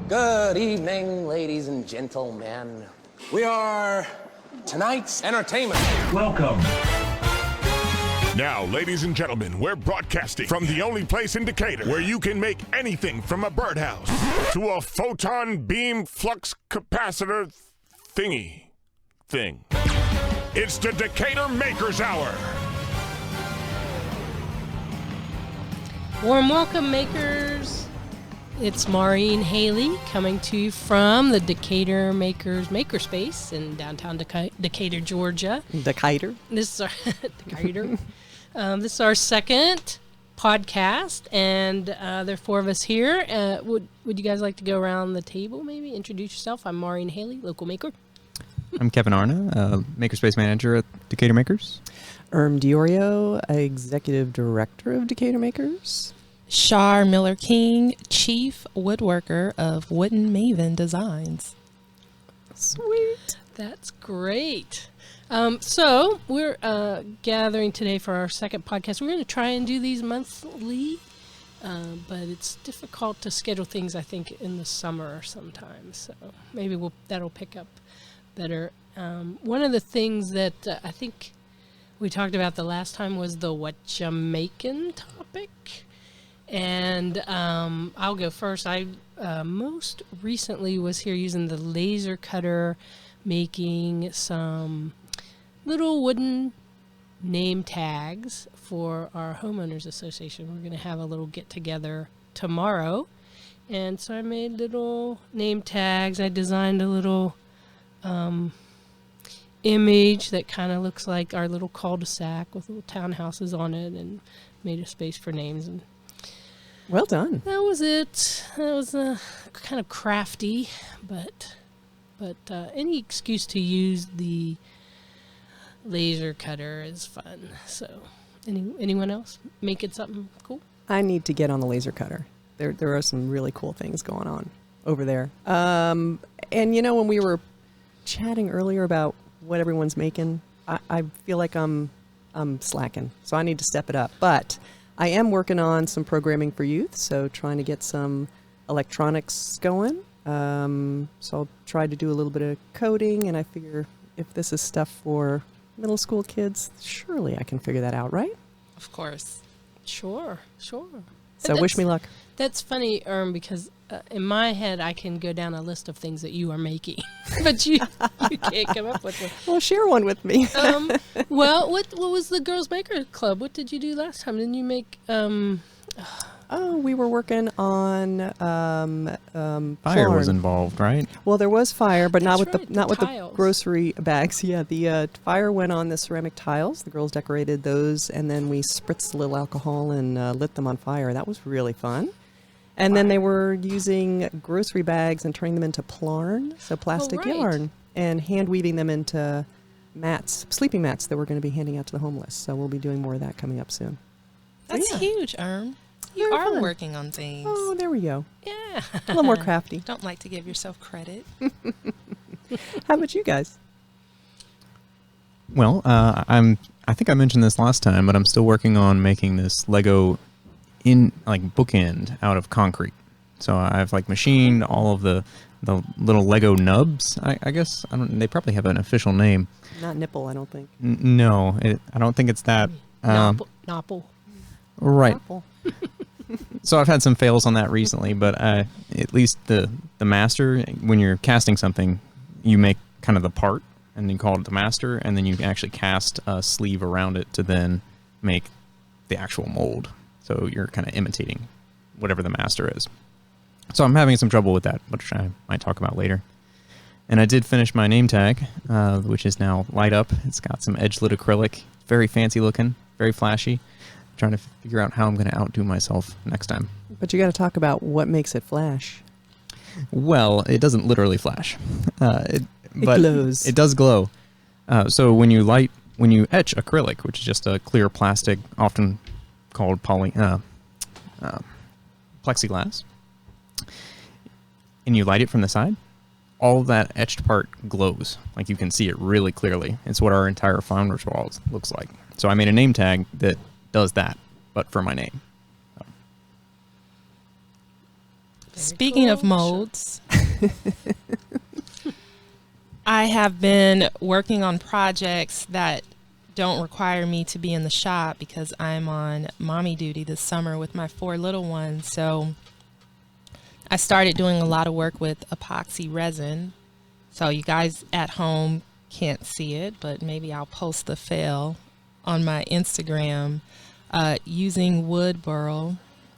Good evening, ladies and gentlemen. We are tonight's entertainment. Welcome. Now, ladies and gentlemen, we're broadcasting from the only place in Decatur where you can make anything from a birdhouse to a photon beam flux capacitor thing. It's the Decatur Makers Hour. Warm welcome, makers. It's Maureen Haley coming to you from the Decatur Makers Makerspace in downtown Decatur, Georgia. Decatur? This is our Decatur. This is our second podcast, and there are four of us here. Would you guys like to go around the table, maybe introduce yourself? I'm Maureen Haley, local maker. I'm Kevin Arna, Makerspace Manager at Decatur Makers. Diorio, Executive Director of Decatur Makers. Shar Miller-King, Chief Woodworker of Wooden Maven Designs. Sweet. That's great. So we're gathering today for our second podcast. We're going to try and do these monthly, but it's difficult to schedule things, I think, in the summer sometimes. So maybe that'll pick up better. One of the things that I think we talked about the last time was the what you making topic. And I'll go first. I most recently was here using the laser cutter, making some little wooden name tags for our homeowners association. We're going to have a little get together tomorrow. And so I made little name tags. I designed a little image that kind of looks like our little cul-de-sac with little townhouses on it, and made a space for names. And well done. that was it. That was kind of crafty, but any excuse to use the laser cutter is fun. So, anyone else making something cool? I need to get on the laser cutter. There are some really cool things going on over there. And you know, when we were chatting earlier about what everyone's making, I feel like I'm slacking, so I need to step it up. But I am working on some programming for youth, so trying to get some electronics going. So I'll try to do a little bit of coding, and I figure if this is stuff for middle school kids, surely I can figure that out, right? Of course. Sure. So wish me luck. That's funny, because in my head I can go down a list of things that you are making, but you can't come up with one. Well, share one with me. Well, what was the Girls Maker Club? What did you do last time? Didn't you make? Oh, we were working on Fire was Florn. involved, right? Well, there was fire, but not That's with right, not with the tiles. grocery bags. Yeah, the fire went on the ceramic tiles. The girls decorated those, and then we spritzed a little alcohol and lit them on fire. That was really fun. And then they were using grocery bags and turning them into plarn, so plastic right. yarn, and hand weaving them into mats, sleeping mats that we're going to be handing out to the homeless. So we'll be doing more of that coming up soon. That's yeah. huge, You Very are fun. working on things. Oh, there we go. Yeah, A little more crafty. Don't like to give yourself credit. How about you guys? Well, I think I mentioned this last time, but I'm still working on making this Lego bookend out of concrete. So I've machined all of the little Lego nubs. I guess they probably have an official name. Not nipple, I don't think. No, I don't think it's that. Nopple. Right. Apple. So I've had some fails on that recently, but at least the master, when you're casting something, you make kind of the part, and you call it the master, and then you actually cast a sleeve around it to then make the actual mold. So you're kind of imitating whatever the master is. So I'm having some trouble with that, which I might talk about later. And I did finish my name tag, which is now light up. It's got some edge-lit acrylic, very fancy looking, very flashy. Trying to figure out how I'm going to outdo myself next time. But you got to talk about what makes it flash. Well, it doesn't literally flash. But glows. It does glow. So when you etch acrylic, which is just a clear plastic, often called plexiglass, and you light it from the side, all of that etched part glows. Like you can see it really clearly. It's what our entire founder's wall looks like. So I made a name tag that does that, but for my name. Speaking of cool. molds, I have been working on projects that don't require me to be in the shop because I'm on mommy duty this summer with my 4 little ones. So I started doing a lot of work with epoxy resin. So you guys at home can't see it, but maybe I'll post the fail on my Instagram, using wood burl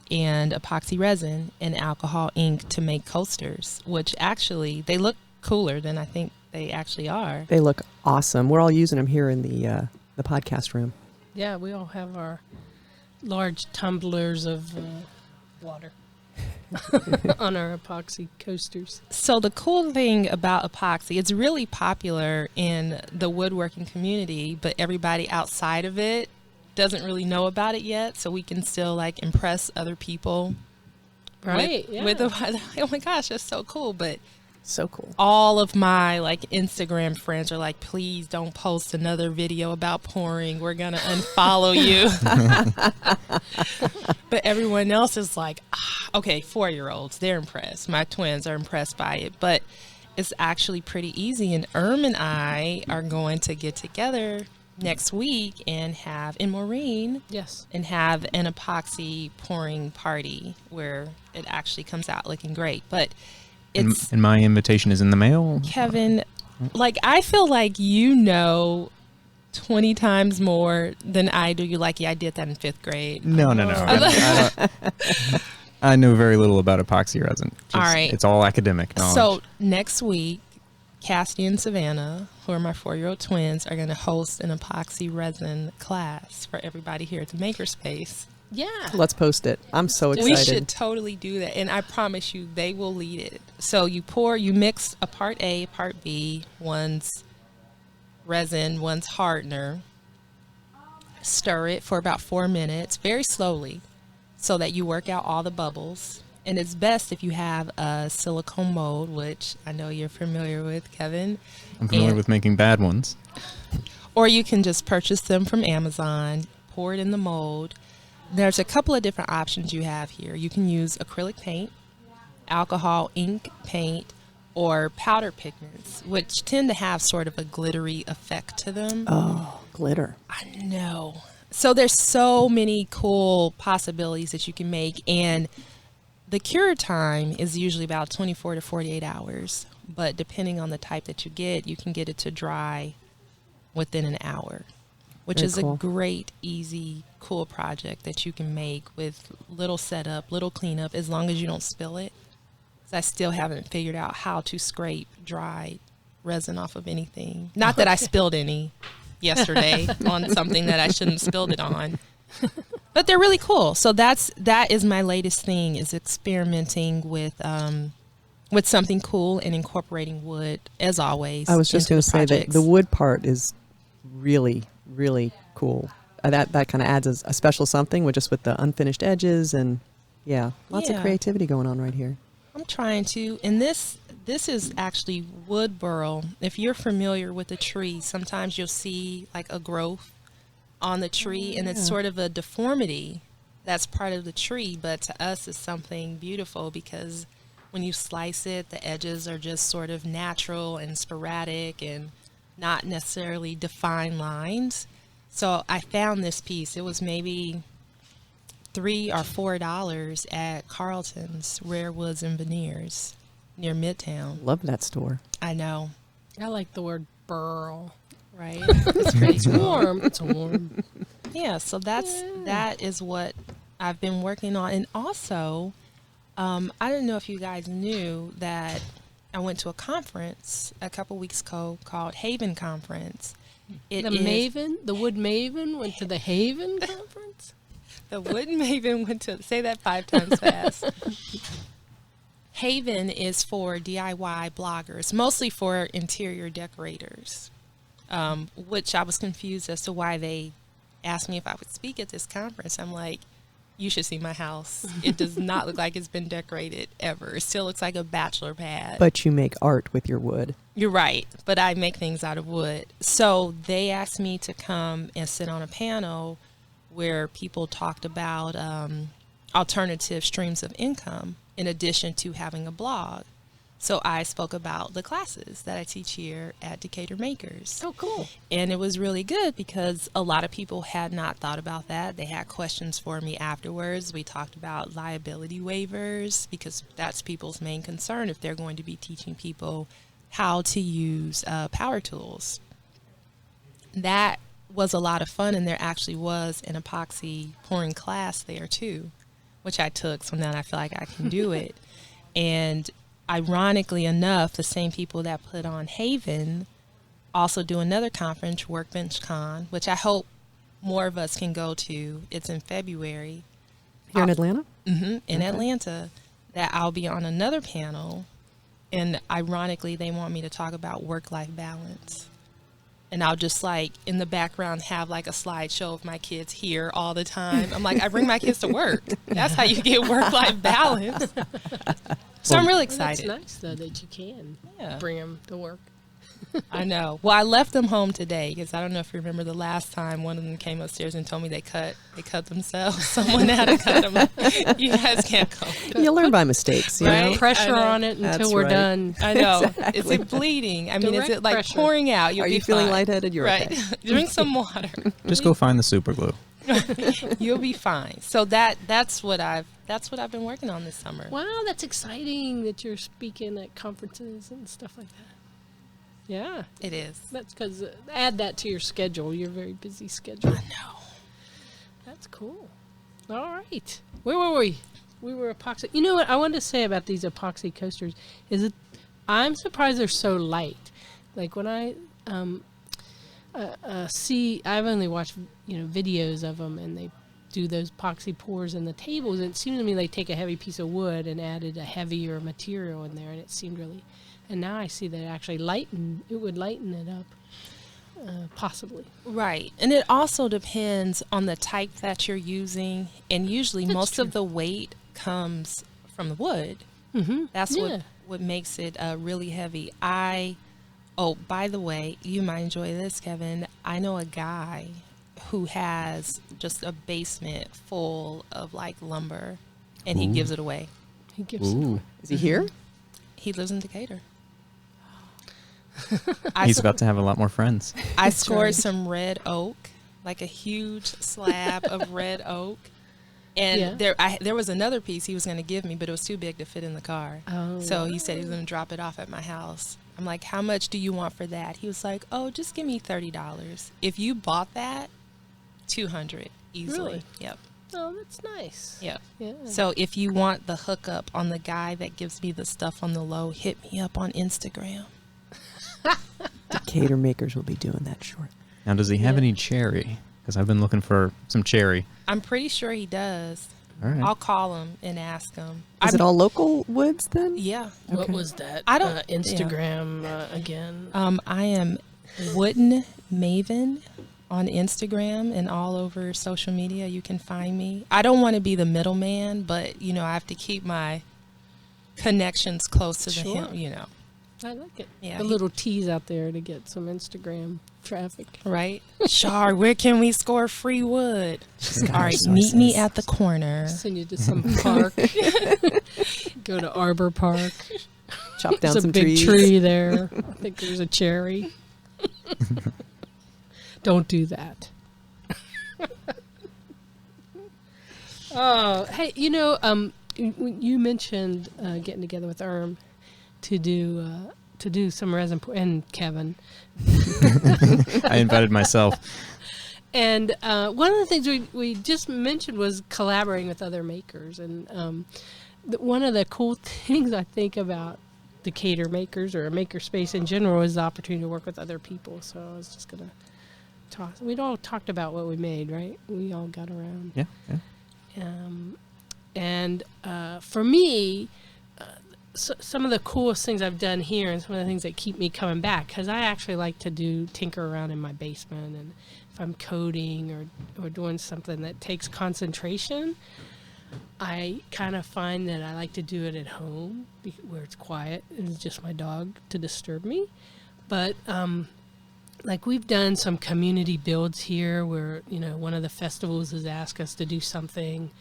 and epoxy resin and alcohol ink to make coasters, which actually they look cooler than I think they actually are. They look awesome. We're all using them here in the podcast room. Yeah, we all have our large tumblers of water on our epoxy coasters. So the cool thing about epoxy, it's really popular in the woodworking community, but everybody outside of it doesn't really know about it yet. So we can still like impress other people, Right, With oh my gosh, that's so cool. But So cool. all of my like Instagram friends are like, please don't post another video about pouring. We're gonna unfollow you. But everyone else is like, okay, 4-year-olds, they're impressed. My twins are impressed by it, but it's actually pretty easy. And and I are going to get together next week and Maureen, Yes. and have an epoxy pouring party where it actually comes out looking great. But it's And my invitation is in the mail. Kevin, like I feel like you know 20 times more than I do. You're like, yeah, I did that in 5th grade. No. I know very little about epoxy resin. All right. It's all academic knowledge. So next week, Cassie and Savannah, who are my 4-year-old twins, are going to host an epoxy resin class for everybody here at the Makerspace. Yeah. Let's post it. I'm so excited. We should totally do that. And I promise you, they will lead it. So you mix a part A, part B, one's resin, one's hardener. Stir it for about 4 minutes, very slowly, so that you work out all the bubbles. And it's best if you have a silicone mold, which I know you're familiar with, Kevin. I'm familiar And- with making bad ones. Or you can just purchase them from Amazon, pour it in the mold. There's a couple of different options you have here. You can use acrylic paint, alcohol ink paint, or powder pigments, which tend to have sort of a glittery effect to them. Oh, glitter. I know. So there's so many cool possibilities that you can make, and the cure time is usually about 24 to 48 hours, but depending on the type that you can get it to dry within an hour, which Very is cool. a great, easy, cool project that you can make with little setup, little cleanup, as long as you don't spill it. 'Cause I still haven't figured out how to scrape dry resin off of anything. Not that I spilled any yesterday on something that I shouldn't have spilled it on. But they're really cool. So that is my latest thing, is experimenting with something cool and incorporating wood, as always. I was just into going the to say that projects. the wood part is really, really cool. That kind of adds a special something with the unfinished edges and lots of Yeah. creativity going on right here. I'm trying to, and this is actually wood burl. If you're familiar with a tree, sometimes you'll see like a growth on the tree, and it's sort of a deformity that's part of the tree, but to us it's something beautiful because when you slice it, the edges are just sort of natural and sporadic and not necessarily defined lines. So I found this piece. It was maybe $3 or $4 at Carlton's Rare Woods and Veneers near Midtown. Love that store. I know, I like the word burl. right? It's pretty It's warm. It's warm. Yeah, so that is what I've been working on. And also, I don't know if you guys knew that I went to a conference a couple weeks ago called Haven Conference. The Wood Maven went to the Haven conference? The Wood Maven went to, say that 5 times fast. Haven is for DIY bloggers, mostly for interior decorators, which I was confused as to why they asked me if I would speak at this conference. I'm like, you should see my house. It does not look like it's been decorated ever. It still looks like a bachelor pad. But you make art with your wood. You're right, but I make things out of wood. So they asked me to come and sit on a panel where people talked about alternative streams of income in addition to having a blog. So I spoke about the classes that I teach here at Decatur Makers. Oh, cool. And it was really good because a lot of people had not thought about that. They had questions for me afterwards. We talked about liability waivers because that's people's main concern if they're going to be teaching people how to use power tools. That was a lot of fun, and there actually was an epoxy pouring class there too, which I took, so now I feel like I can do it. And ironically enough, the same people that put on Haven also do another conference, Workbench Con, which I hope more of us can go to. It's in February. Here in Atlanta? In Atlanta, that I'll be on another panel. And ironically, they want me to talk about work-life balance. And I'll just like in the background have like a slideshow of my kids here all the time. I'm like, I bring my kids to work. That's how you get work-life balance. So I'm really excited. It's nice though that you can Yeah. bring them to work. I know. Well, I left them home today because I don't know if you remember the last time one of them came upstairs and told me they cut themselves. Someone had to cut them. You guys can't go. You learn by mistakes, you Right? know? Pressure I know. on it until That's we're right. done. I know. Exactly. Is it bleeding? I mean, is Direct it like pressure. pouring out? You'll Are be you feeling fine. lightheaded? You're right. okay. Drink some water. Just go find the super glue. You'll be fine. So that's what I've been working on this summer. Wow, that's exciting that you're speaking at conferences and stuff like that. Yeah, It is. that's because add that to your schedule. Your very busy schedule. I know. That's cool. All right, where were we? We were epoxy. You know what I wanted to say about these epoxy coasters is that I'm surprised they're so light. Like when I see, I've only watched videos of them, and they do those epoxy pours in the tables. And it seemed to me they take a heavy piece of wood and added a heavier material in there, and it seemed really. And now I see that it actually would lighten it up, possibly. Right. And it also depends on the type that you're using. And usually That's most true. of the weight comes from the wood. Mm-hmm. That's Yeah. what makes it really heavy. Oh, by the way, you might enjoy this, Kevin. I know a guy who has just a basement full of like lumber, and he gives it away. He gives. Ooh. Is he here? He lives in Decatur. He's about to have a lot more friends. I scored some red oak, like a huge slab of red oak. And there was another piece he was going to give me, but it was too big to fit in the car. Oh, So he said he was going to drop it off at my house. I'm like, how much do you want for that? He was like, oh, just give me $30. If you bought that, $200 easily. Really? Yep. Oh, that's nice. Yep. Yeah. So if you want the hookup on the guy that gives me the stuff on the low, hit me up on Instagram. Decatur Makers will be doing that shortly. Now, does he have Yeah. any cherry? Because I've been looking for some cherry. I'm pretty sure he does. All right. I'll call him and ask him. Is it all local woods then? Yeah. What Okay. was that? I don't- Instagram again. I am Wooden Maven on Instagram and all over social media. You can find me. I don't want to be the middleman, but I have to keep my connections close to Sure. him. I like it. Yeah, The he- little tease out there to get some Instagram traffic. Right? Char, where can we score free wood? All right, Resources. meet me at the corner. Send you to some park. Go to Arbor Park. Chop down There's a some big trees. tree there. I think there's a cherry. Don't do that. Oh, hey, you mentioned getting together with to do some resin and Kevin. I invited myself. And one of the things we just mentioned was collaborating with other makers. And one of the cool things I think about Decatur Makers or a makerspace in general is the opportunity to work with other people. So I was just going to talk. We'd all talked about what we made, right? We all got around. Yeah. And for me, some of the coolest things I've done here and some of the things that keep me coming back, because I actually like to tinker around in my basement, and if I'm coding or doing something that takes concentration, I kind of find that I like to do it at home where it's quiet and it's just my dog to disturb me. But like we've done some community builds here where one of the festivals has asked us to do something,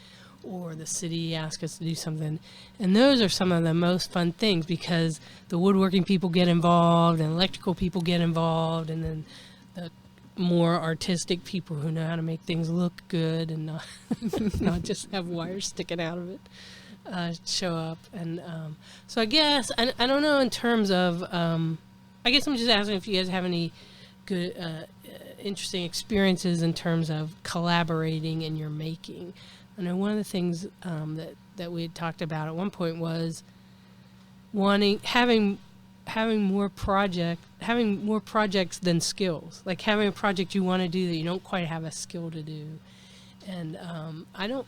or the city asks us to do something. And those are some of the most fun things because the woodworking people get involved and electrical people get involved, and then the more artistic people who know how to make things look good and not, not just have wires sticking out of it show up. And so I guess, I don't know in terms of, I guess I'm just asking if you guys have any good, interesting experiences in terms of collaborating in your making. I know one of the things that we had talked about at one point was having more projects than skills. Like having a project you want to do that you don't quite have a skill to do. And I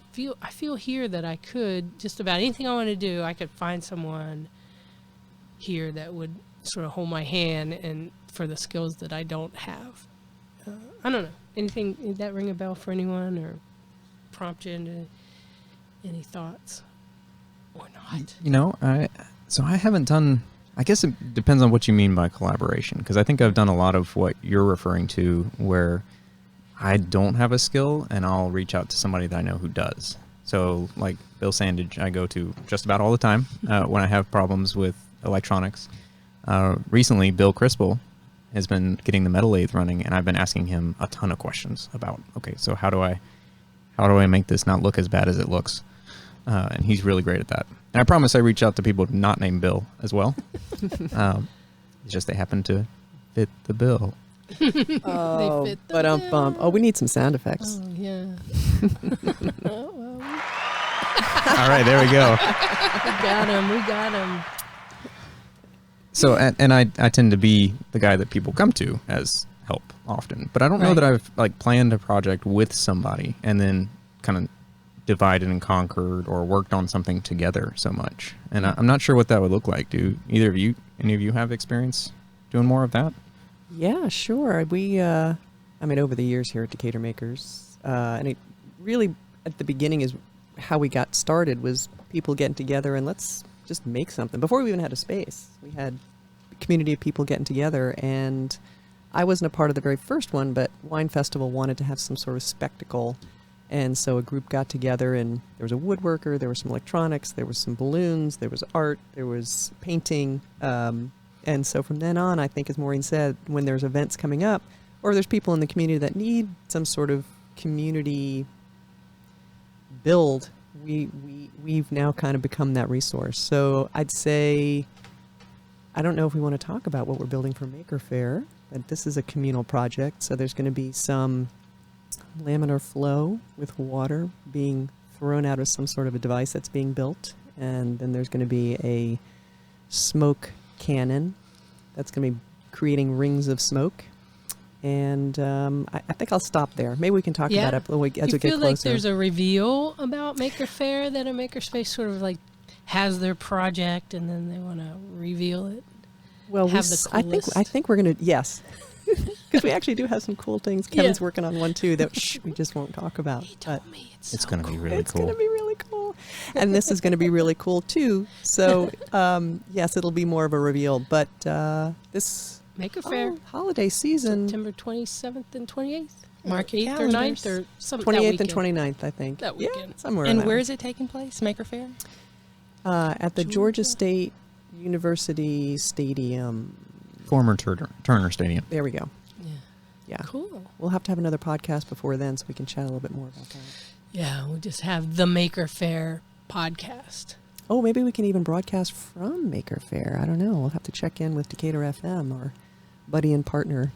feel here that I could, just about anything I want to do, I could find someone here that would sort of hold my hand and for the skills that I don't have. I don't know. Anything, did that ring a bell for anyone or prompt you into any thoughts or not? You know, I haven't done, I guess it depends on what you mean by collaboration, because I think I've done a lot of what you're referring to where I don't have a skill and I'll reach out to somebody that I know who does. So like Bill Sandage, I go to just about all the time when I have problems with electronics. Recently, Bill Crispell has been getting the metal lathe running, and I've been asking him a ton of questions about, okay, so how do I make this not look as bad as it looks? And he's really great at that. And I promise I reach out to people not named Bill as well. It's just they happen to fit the bill. Oh, They fit the but oh, we need some sound effects. Oh, yeah. All right, there we go. We got him. So, and I tend to be the guy that people come to as help often, but I don't know Right. that I've like planned a project with somebody and then kind of divided and conquered or worked on something together so much. And I'm not sure what that would look like. Do any of you have experience doing more of that? Yeah, sure. We, I mean, over the years here at Decatur Makers, and it really, at the beginning is how we got started was people getting together and let's just make something. Before we even had a space, we had a community of people getting together, and I wasn't a part of the very first one, but Wine Festival wanted to have some sort of spectacle, and so a group got together, and there was a woodworker, there was some electronics, there was some balloons, there was art, there was painting, and so from then on, I think, as Maureen said, when there's events coming up, or there's people in the community that need some sort of community build, we've now kind of become that resource. So I'd say, I don't know if we want to talk about what we're building for Maker Faire, but this is a communal project, so there's going to be some laminar flow with water being thrown out of some sort of a device that's being built, and then there's going to be a smoke cannon that's going to be creating rings of smoke. And I think I'll stop there. Maybe we can talk about it as we get closer. Do you feel like there's a reveal about Maker Faire that a makerspace sort of like has their project and then they want to reveal it? Well, have the coolest? I think we're going to, yes. Because we actually do have some cool things. Kevin's working on one too that we just won't talk about. He told me it's It's so going to be cool. really It's cool. going to be really cool. And this is going to be really cool too. So, yes, it'll be more of a reveal. But this Maker Faire, holiday season, September 27th and 28th. Mark your 8th or 9th calendars. or something. 28th and 29th, I think. That Yeah, weekend. somewhere And around where there. is it taking place? Maker Faire? At the Georgia State University Stadium. Former Turner Stadium. There we go. Yeah. Yeah. Cool. We'll have to have another podcast before then so we can chat a little bit more about that. Yeah, we'll just have the Maker Faire podcast. Oh, maybe we can even broadcast from Maker Faire. I don't know. We'll have to check in with Decatur FM, our buddy and partner.